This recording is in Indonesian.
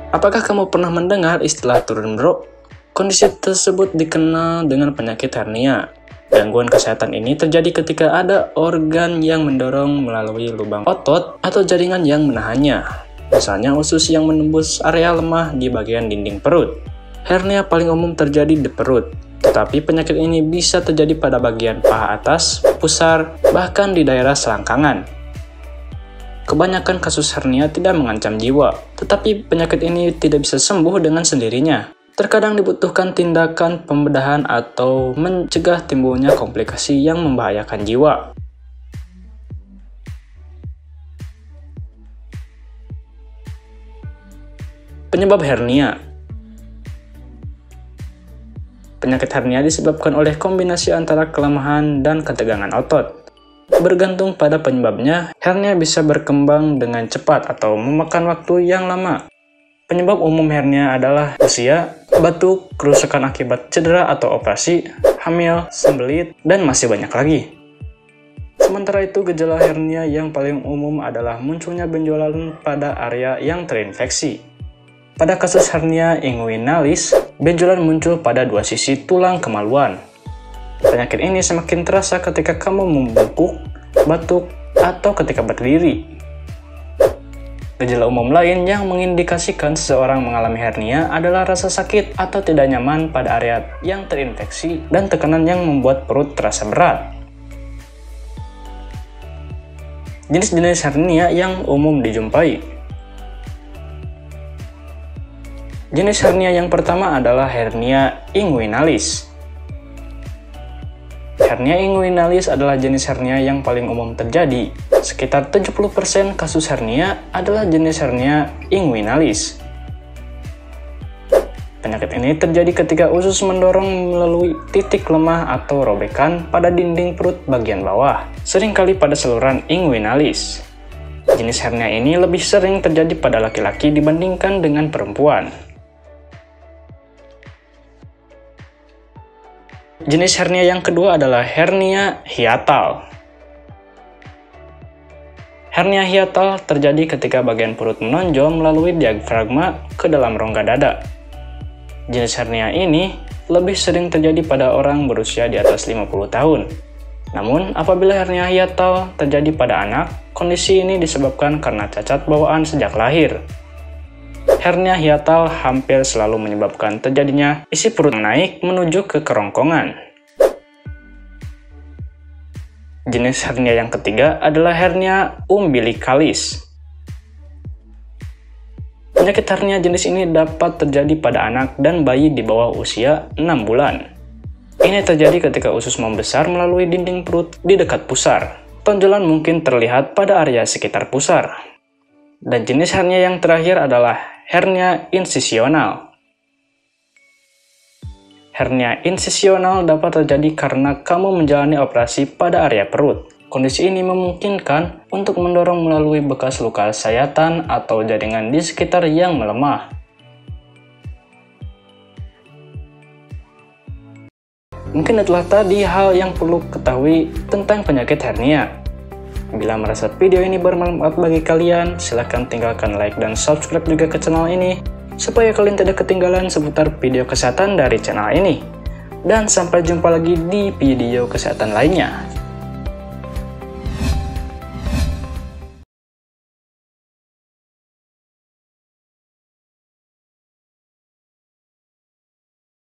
Apakah kamu pernah mendengar istilah turun bro? Kondisi tersebut dikenal dengan penyakit hernia. Gangguan kesehatan ini terjadi ketika ada organ yang mendorong melalui lubang otot atau jaringan yang menahannya. Misalnya usus yang menembus area lemah di bagian dinding perut. Hernia paling umum terjadi di perut, tetapi penyakit ini bisa terjadi pada bagian paha atas, pusar, bahkan di daerah selangkangan. Kebanyakan kasus hernia tidak mengancam jiwa, tetapi penyakit ini tidak bisa sembuh dengan sendirinya. Terkadang dibutuhkan tindakan pembedahan atau mencegah timbulnya komplikasi yang membahayakan jiwa. Penyebab hernia. Penyakit hernia disebabkan oleh kombinasi antara kelemahan dan ketegangan otot. Bergantung pada penyebabnya, hernia bisa berkembang dengan cepat atau memakan waktu yang lama. Penyebab umum hernia adalah usia, batuk, kerusakan akibat cedera atau operasi, hamil, sembelit, dan masih banyak lagi. Sementara itu, gejala hernia yang paling umum adalah munculnya benjolan pada area yang terinfeksi. Pada kasus hernia inguinalis, benjolan muncul pada dua sisi tulang kemaluan. Penyakit ini semakin terasa ketika kamu membungkuk, batuk, atau ketika berdiri. Gejala umum lain yang mengindikasikan seseorang mengalami hernia adalah rasa sakit atau tidak nyaman pada area yang terinfeksi dan tekanan yang membuat perut terasa berat. Jenis-jenis hernia yang umum dijumpai. Jenis hernia yang pertama adalah hernia inguinalis. Hernia inguinalis adalah jenis hernia yang paling umum terjadi. Sekitar 70% kasus hernia adalah jenis hernia inguinalis. Penyakit ini terjadi ketika usus mendorong melalui titik lemah atau robekan pada dinding perut bagian bawah, seringkali pada saluran inguinalis. Jenis hernia ini lebih sering terjadi pada laki-laki dibandingkan dengan perempuan. Jenis hernia yang kedua adalah hernia hiatal. Hernia hiatal terjadi ketika bagian perut menonjol melalui diafragma ke dalam rongga dada. Jenis hernia ini lebih sering terjadi pada orang berusia di atas 50 tahun. Namun, apabila hernia hiatal terjadi pada anak, kondisi ini disebabkan karena cacat bawaan sejak lahir. Hernia hiatal hampir selalu menyebabkan terjadinya isi perut naik menuju ke kerongkongan. Jenis hernia yang ketiga adalah hernia umbilikalis. Penyakit hernia jenis ini dapat terjadi pada anak dan bayi di bawah usia 6 bulan. Ini terjadi ketika usus membesar melalui dinding perut di dekat pusar. Tonjolan mungkin terlihat pada area sekitar pusar. Dan jenis hernia yang terakhir adalah hernia insisional. Hernia insisional dapat terjadi karena kamu menjalani operasi pada area perut. Kondisi ini memungkinkan untuk mendorong melalui bekas luka sayatan atau jaringan di sekitar yang melemah. Mungkin itulah tadi hal yang perlu ketahui tentang penyakit hernia. Bila merasa video ini bermanfaat bagi kalian, silahkan tinggalkan like dan subscribe juga ke channel ini, supaya kalian tidak ketinggalan seputar video kesehatan dari channel ini. Dan sampai jumpa lagi di video kesehatan lainnya.